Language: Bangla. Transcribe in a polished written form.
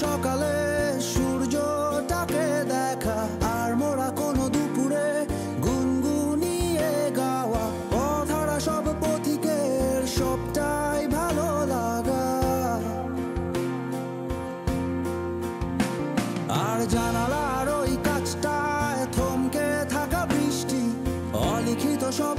সকালে সূর্যটাকে দেখা, আর মোরা কোনো দুপুরে গুনগুনিয়ে গাওয়া অধরা সব পথিকের সবটাই ভালো লাগা। আর জানালার ওই কাছটায় থমকে থাকা বৃষ্টি, অলিখিত সব